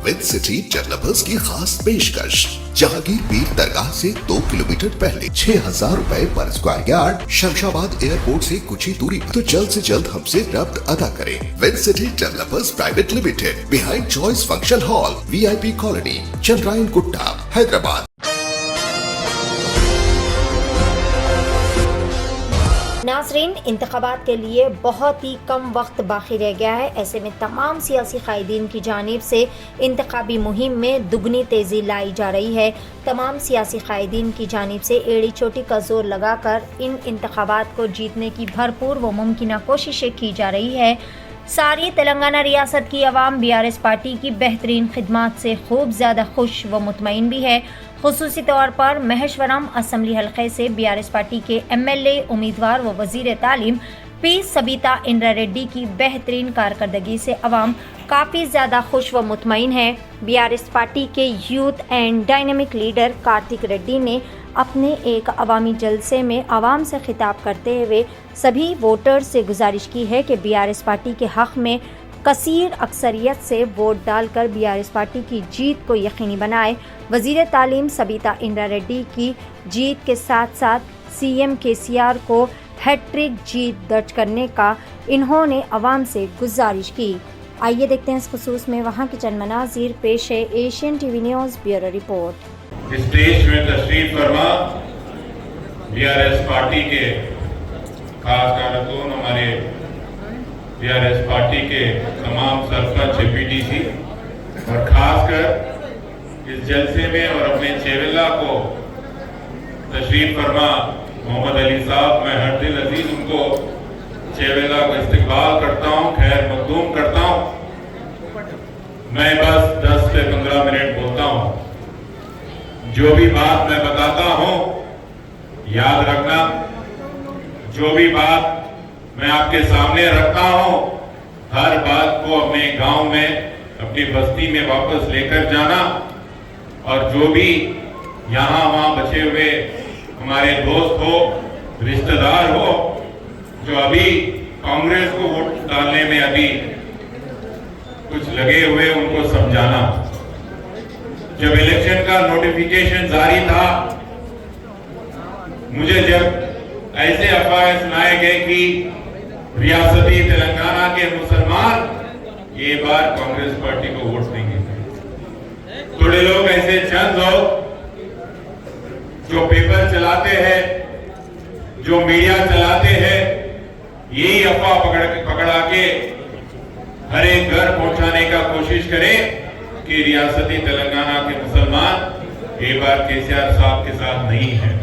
With City developers की खास पेशकश। जहांगीर पीर दरगाह से 2 किलोमीटर पहले 6,000 रुपए पर स्क्वायर यार्ड, शमशाबाद एयरपोर्ट से कुछ ही दूरी पर। तो जल्द से जल्द हमसे रब्त अदा करें। With City Developers Private Limited, behind Choice Function Hall, VIP colony, Chandrayan Gutta, Hyderabad. नाज़रीन, इंतखाबात के लिए बहुत ही कम वक्त बाकी रह गया है। ऐसे में तमाम सियासी कायदीन की जानिब से इंतखाबी मुहिम में दुगनी तेज़ी लाई जा रही है। तमाम सियासी कायदीन की जानिब से एड़ी चोटी का जोर लगाकर इन इंतखाबात को जीतने की भरपूर व मुमकिन कोशिशें की जा रही है। सारी तेलंगाना रियासत की आवाम BRS पार्टी की बेहतरीन खिदमात से खूब ज़्यादा खुश व मुतमईन भी है। खुसूसी तौर पर महेश्वरम असम्बली हल्के से BRS पार्टी के MLA उम्मीदवार व वज़ीर तालीम P. सबिता इंद्रा रेड्डी की बेहतरीन कारकर्दगी से अवाम काफ़ी ज़्यादा खुश व मुतमईन है। BRS पार्टी के youth and dynamic leader Kartik Reddy ने अपने एक अवामी जलसे में आवाम से खिताब करते हुए सभी वोटर्स से गुजारिश की है कि BRS पार्टी के हक़ में कसीर अक्सरियत से वोट डालकर BRS पार्टी की जीत को यकीनी बनाए। वज़ीर तालीम सबिता इंद्रा रेड्डी की जीत के साथ साथ CM KCR को हैट्रिक जीत दर्ज करने का इन्होंने आवाम से गुजारिश की। आइए देखते हैं इस खुसूस में वहाँ के चंद मनाज़िर। पेश है Asian TV news bureau report. इस देश में तशरीफ फरमा BRS पार्टी के खास कारकुन, हमारे BRS पार्टी के तमाम सरपंच PDC और खासकर इस जलसे में और अपने चेवेला को तशरीफ फरमा मोहम्मद अली साहब, मैं हर दिल अजीज उनको चेवेला को इस्तकबाल करता हूँ, खैर मकदूम करता हूँ। मैं बस 10 से 15 मिनट बोलता हूँ। जो भी बात मैं बताता हूँ याद रखना, जो भी बात मैं आपके सामने रखता हूँ हर बात को अपने गांव में, अपनी बस्ती में वापस लेकर जाना। और जो भी यहाँ वहाँ बचे हुए हमारे दोस्त हो, रिश्तेदार हो, जो अभी कांग्रेस को वोट डालने में अभी कुछ लगे हुए, उनको समझाना। जब इलेक्शन का नोटिफिकेशन जारी था, मुझे जब ऐसे अफवाहें सुनाए गए कि रियासती तेलंगाना के मुसलमान ये बार कांग्रेस पार्टी को वोट देंगे, थोड़े लोग ऐसे चंद लोग जो पेपर चलाते हैं, जो मीडिया चलाते हैं, यही अफवाह पकड़ा के हर एक घर पहुंचाने का कोशिश करें कि रियासती तेलंगाना के मुसलमान ये बार KCR साहब के साथ नहीं है।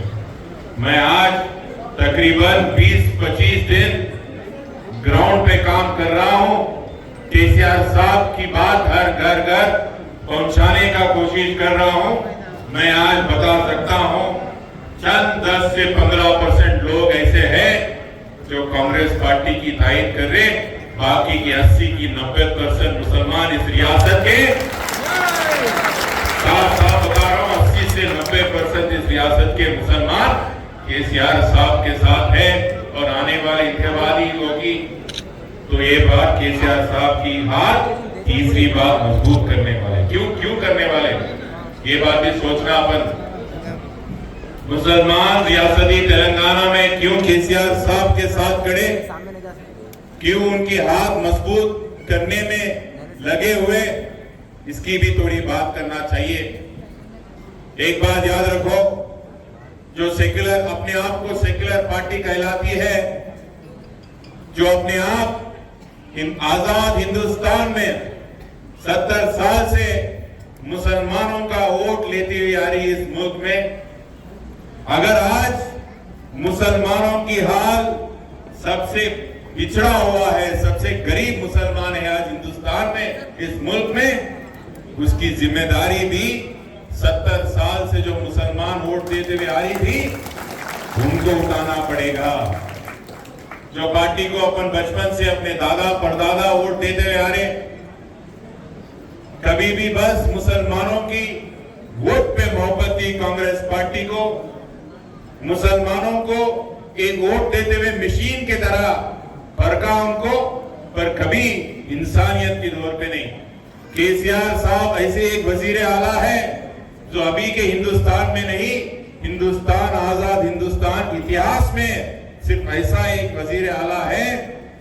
मैं आज तकरीबन 20-25 दिन ग्राउंड पे काम कर रहा हूं। KCR साहब की बात हर घर पहुंचाने का कोशिश कर रहा हूं। मैं आज बता सकता हूं चंद 10 से 15% लोग ऐसे हैं जो कांग्रेस पार्टी की तायद कर रहे, बाकी की 80 की 90% मुसलमान इस रियासत के, साफ बता रहा हूं, 80 से 90% इस रियासत के मुसलमान KCR साहब के साथ है। और आने वाले इंतखाबाती होगी तो ये बात KCR साहब की हार तीसरी बात मजबूत करने वाले। क्यों करने वाले, ये बात भी सोचना अपन। मुसलमान रियासती तेलंगाना में क्यों KCR साहब के साथ खड़े, क्यों उनकी हाथ मजबूत करने में लगे हुए, इसकी भी थोड़ी बात करना चाहिए। एक बात याद रखो, जो सेक्युलर, अपने आप को सेक्युलर पार्टी कहलाती है, जो अपने आप आजाद हिंदुस्तान में 70 साल से मुसलमानों का वोट लेती हुई आ रही इस मुल्क में, अगर आज मुसलमानों की हाल सबसे पिछड़ा हुआ है, सबसे गरीब मुसलमान है आज हिंदुस्तान में, इस मुल्क में, उसकी जिम्मेदारी भी 70 साल से जो मुसलमान वोट देते हुए आ रही थी उनको उठाना पड़ेगा। जो पार्टी को अपन बचपन से अपने दादा परदादा वोट देते हुए आ रहे, कभी भी बस मुसलमानों की वोट पे मोहब्बत थी कांग्रेस पार्टी को, मुसलमानों को एक वोट देते हुए मशीन की तरह फरका उनको, पर कभी इंसानियत की तौर पे नहीं। केसीआर साहब ऐसे एक वजीर आला है जो अभी के हिंदुस्तान में नहीं, हिंदुस्तान आजाद हिंदुस्तान इतिहास में सिर्फ ऐसा एक वजीर आला है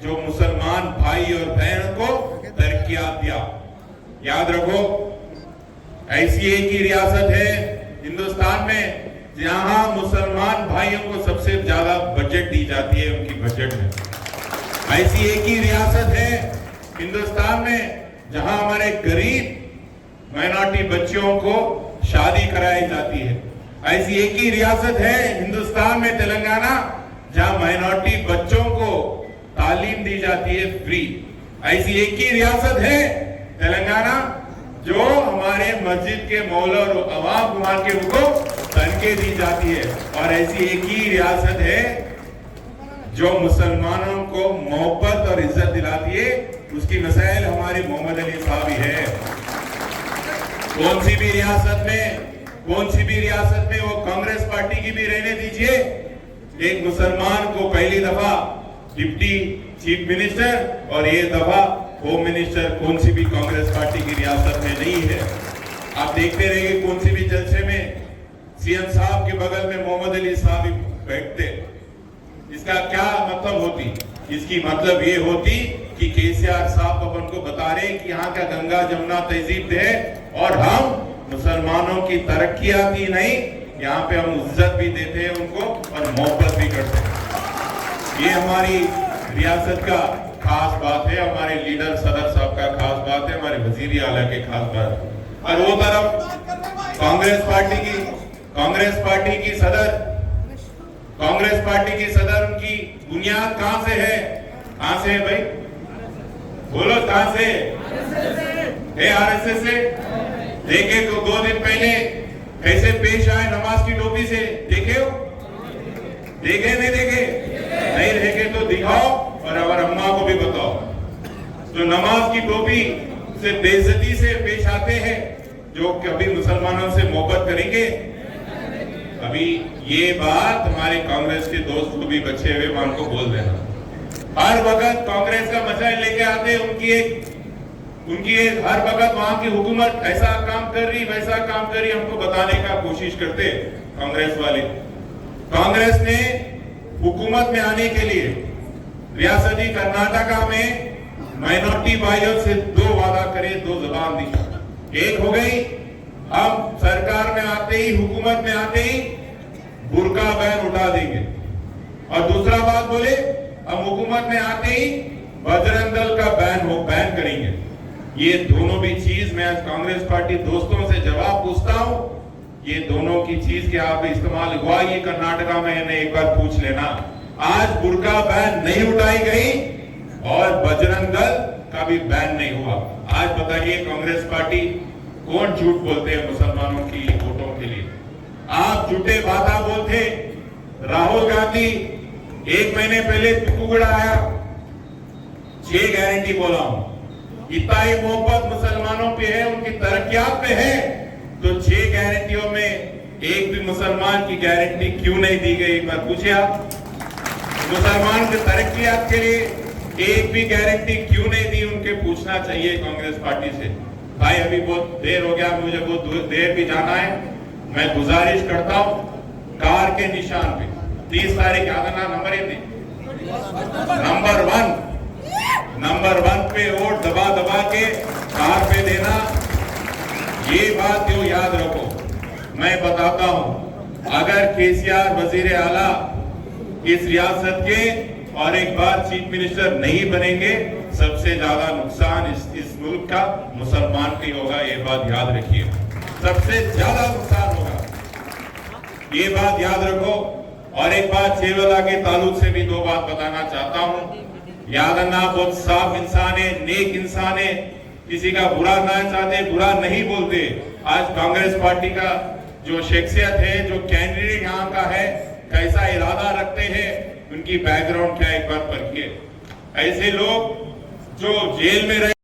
जो मुसलमान भाई और बहन को तरक्कियात दिया। याद रखो, ऐसी एक ही रियासत है हिंदुस्तान में जहां मुसलमान भाइयों को सबसे ज्यादा बजट दी जाती है उनकी बजट में। ऐसी एक ही रियासत है हिंदुस्तान में जहां हमारे गरीब माइनॉरिटी बच्चों को शादी कराई जाती है। ऐसी एक ही रियासत है हिंदुस्तान में तेलंगाना जहां माइनॉरिटी बच्चों को तालीम दी जाती है फ्री। ऐसी एक ही रियासत है तेलंगाना जो हमारे मस्जिद के मौला और अवाम कुमार के उनको तनखे दी जाती है। और ऐसी एक ही रियासत है जो मुसलमानों को मोहब्बत और इज्जत दिलाती है, उसकी मिसाल हमारे मोहम्मद अली साहब ही है। कौन सी भी रियासत में वो कांग्रेस पार्टी की भी रहने दीजिए, एक मुसलमान को पहली दफा डिप्टी चीफ मिनिस्टर और ये दफा होम मिनिस्टर कौन सी भी कांग्रेस पार्टी की रियासत में नहीं है। आप देखते रहेंगे कौन सी भी जलसे में सीएम साहब के बगल में मोहम्मद अली साहब ही बैठते। इसका क्या मतलब होती? इसकी मतलब ये होती कि केसीआर साहब अपन को बता रहे कि यहाँ का गंगा जमुना तहजीब है और हम मुसलमानों की तरक्कियाती नहीं, यहाँ पे हम इज्जत भी देते हैं उनको और मोहब्बत भी करते हैं। ये हमारी रियासत का खास बात है, हमारे लीडर सदर साहब का खास बात है, हमारे वजीर आला के खास बात है। और वो तरफ कांग्रेस पार्टी की सदर उनकी बुनियाद कहां से है? कहां से है भाई? बोलो कहां से है? आरएसएस से। देखे तो 2 दिन पहले कैसे पेश आए नमाज की टोपी से, देखे हो? देखे नहीं देखे? नहीं देखे तो दिखाओ और अगर अम्मा को भी बताओ। जो नमाज की टोपी से बेइज्जती से पेश आते हैं, जो कभी मुसलमानों से मोहब्बत करेंगे। अभी ये बात हमारे कांग्रेस के दोस्त को भी बचे हुए मान को बोल देना। हर वक्त कांग्रेस का मसाइल लेके आते, उनकी हर वक्त वहां की हुकूमत ऐसा काम कर रही वैसा काम कर रही, हमको बताने का कोशिश करते कांग्रेस वाले। कांग्रेस ने हुकूमत में आने के लिए रियासती कर्नाटका में माइनॉरिटी भाइयों से 2 वादा करे, 2 जबान दी। एक हो गई, हम सरकार में आते ही, हुकूमत में आते ही बुर्का बैन उठा देंगे। और दूसरा बात बोले, हम हुकूमत में आते ही बजरंग दल का बैन करेंगे। ये दोनों भी चीज मैं कांग्रेस पार्टी दोस्तों से जवाब पूछता हूं, ये दोनों की चीज के आप इस्तेमाल हुआ ये कर्नाटका में, एक बार पूछ लेना। आज बुर्का बैन नहीं उठाई गई और बजरंग दल का भी बैन नहीं हुआ। आज बताइए कांग्रेस पार्टी कौन झूठ बोलते हैं मुसलमानों की वोटों के लिए? आप झूठे वादा बोलते। राहुल गांधी 1 महीने पहले टुकड़ा आया, 6 गारंटी बोला हूं। इतना ही मोहब्बत मुसलमानों पे है, उनकी तरक्कियात पे है, तो 6 गारंटियों में एक भी मुसलमान की गारंटी क्यों नहीं दी गई? एक बार पूछिए आप। मुसलमान की तरक्कियात के लिए एक भी गारंटी क्यों नहीं दी? उनके पूछना चाहिए कांग्रेस पार्टी से। भाई अभी बहुत देर हो गया, मुझे बहुत देर भी जाना है। मैं गुजारिश करता हूं, कार के निशान पे 30 तारीख याद है ना, नंबर 1 पे वोट दबा के कार पे देना। ये बात क्यों याद रखो, मैं बताता हूं, अगर केसीआर वजीर आला इस रियासत के और एक बार चीफ मिनिस्टर नहीं बनेंगे, सबसे ज्यादा नुकसान इस मुल्क का मुसलमान की होगा। ये बात याद रखिए, सबसे ज्यादा नुकसान होगा, ये बात याद रखो। और एक बात छेवला के ताल्लुक से भी 2 बात बताना चाहता हूं। याद अन्ना बहुत साफ इंसान है, नेक इंसान है, किसी का बुरा ना चाहते, बुरा नहीं बोलते। आज कांग्रेस पार्टी का जो शख्सियत है, जो कैंडिडेट यहाँ का है, कैसा इरादा रखते हैं, उनकी बैकग्राउंड क्या एक बार परखिए। ऐसे लोग जो जेल में रहे